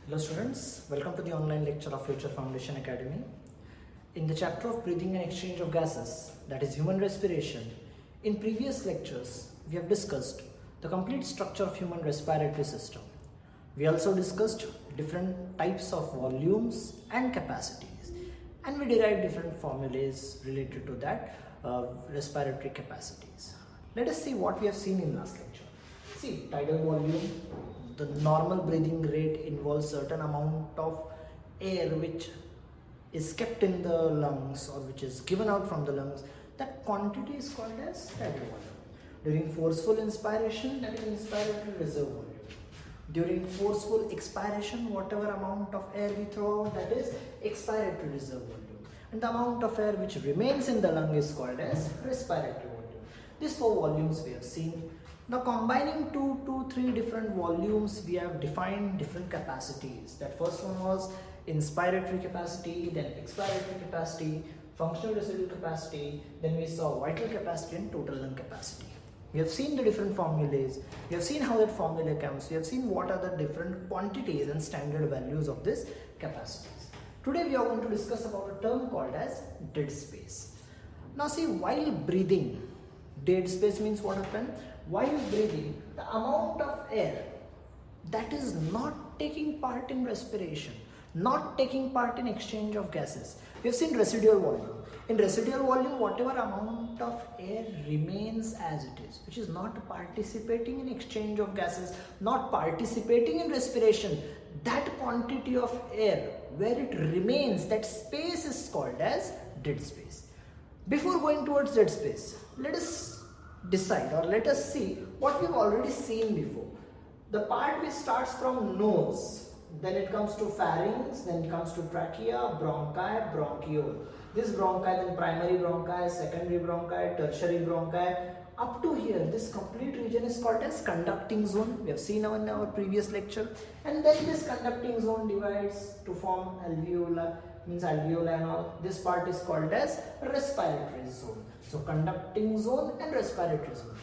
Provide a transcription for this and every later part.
Hello students, welcome to the online lecture of Future Foundation Academy. In the chapter of breathing and exchange of gases, that is human respiration, in previous lectures we have discussed the complete structure of human respiratory system. We also discussed different types of volumes and capacities, and we derived different formulas related to that respiratory capacities. Let us see what we have seen in last lecture. See, tidal volume, the normal breathing rate involves certain amount of air which is kept in the lungs or which is given out from the lungs. That quantity is called as tidal volume. During forceful inspiration, that is inspiratory reserve volume. During forceful expiration, whatever amount of air we throw out, that is expiratory reserve volume. And the amount of air which remains in the lung is called as respiratory volume. These four volumes we have seen. Now combining two to three different volumes, we have defined different capacities. That first one was inspiratory capacity, then expiratory capacity, functional residual capacity, then we saw vital capacity and total lung capacity. We have seen the different formulas, we have seen how that formula comes, we have seen what are the different quantities and standard values of this capacities. Today we are going to discuss about a term called as dead space. Now see, while breathing, dead space means what happens? While breathing, the amount of air that is not taking part in respiration, not taking part in exchange of gases. We have seen residual volume. In residual volume, whatever amount of air remains as it is, which is not participating in exchange of gases, not participating in respiration, that quantity of air where it remains, that space is called as dead space. Before going towards dead space, let us decide or let us see what we've already seen before. The part which starts from nose, then it comes to pharynx, then it comes to trachea, bronchi, bronchiole. This bronchi, then primary bronchi, secondary bronchi, tertiary bronchi. Up to here, this complete region is called as conducting zone. We have seen in our previous lecture. And then this conducting zone divides to form alveoli, means alveoli and all. This part is called as respiratory zone. So conducting zone and respiratory zone.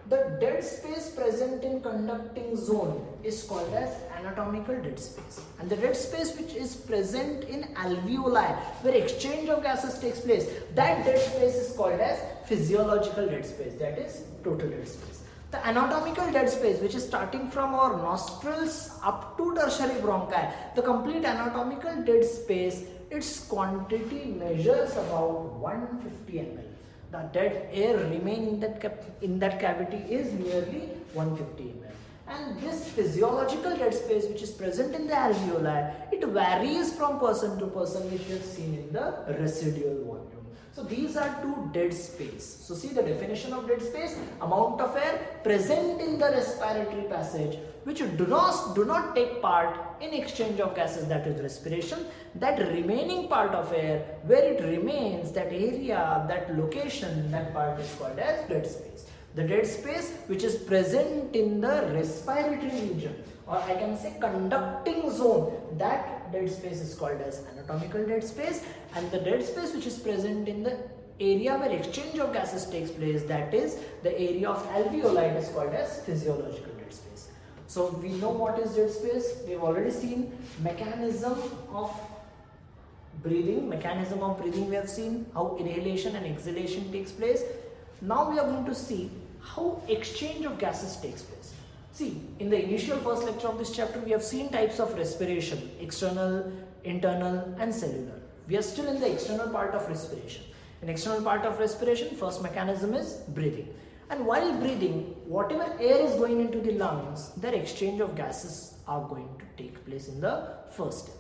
The dead space present in conducting zone is called as anatomical dead space, and the dead space which is present in alveoli where exchange of gases takes place, that dead space is called as physiological dead space, that is total dead space. The anatomical dead space, which is starting from our nostrils up to tertiary bronchi, the complete anatomical dead space, its quantity measures about 150 ml. The dead air remaining in that cavity is nearly 150 ml. And this physiological dead space which is present in the alveoli, it varies from person to person, which we have seen in the residual volume. So these are two dead space. So see the definition of dead space: amount of air present in the respiratory passage which do not take part in exchange of gases, that is respiration. That remaining part of air where it remains, that area, that location, that part is called as dead space. The dead space which is present in the respiratory region, or I can say conducting zone, that dead space is called as anatomical dead space. And the dead space which is present in the area where exchange of gases takes place, that is the area of alveoli, is called as physiological dead space. So we know what is dead space. We have already seen mechanism of breathing. We have seen how inhalation and exhalation takes place. Now we are going to see how exchange of gases takes place. See, in the initial first lecture of this chapter, we have seen types of respiration: external, internal and cellular. We are still in the external part of respiration. In external part of respiration, first mechanism is breathing. And while breathing, whatever air is going into the lungs, their exchange of gases are going to take place in the first step.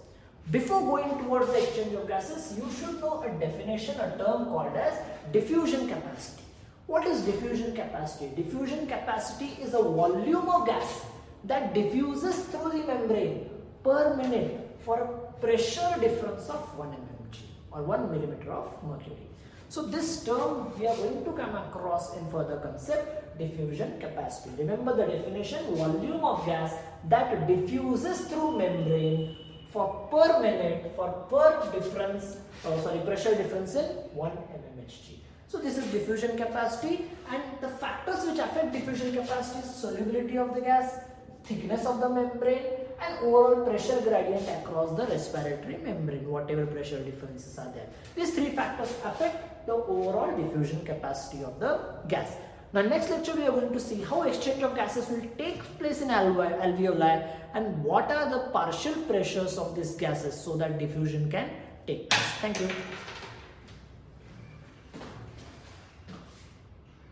Before going towards the exchange of gases, you should know a definition, a term called as diffusion capacity. What is diffusion capacity? Diffusion capacity is a volume of gas that diffuses through the membrane per minute for a pressure difference of 1 mmHg or 1 millimeter of mercury. So this term we are going to come across in further concept, diffusion capacity. Remember the definition: volume of gas that diffuses through membrane for per minute for pressure difference in 1 mmHg. So this is diffusion capacity, and the factors which affect diffusion capacity is solubility of the gas, thickness of the membrane and overall pressure gradient across the respiratory membrane, whatever pressure differences are there. These three factors affect the overall diffusion capacity of the gas. Now next lecture we are going to see how exchange of gases will take place in alveoli and what are the partial pressures of these gases so that diffusion can take place. Thank you.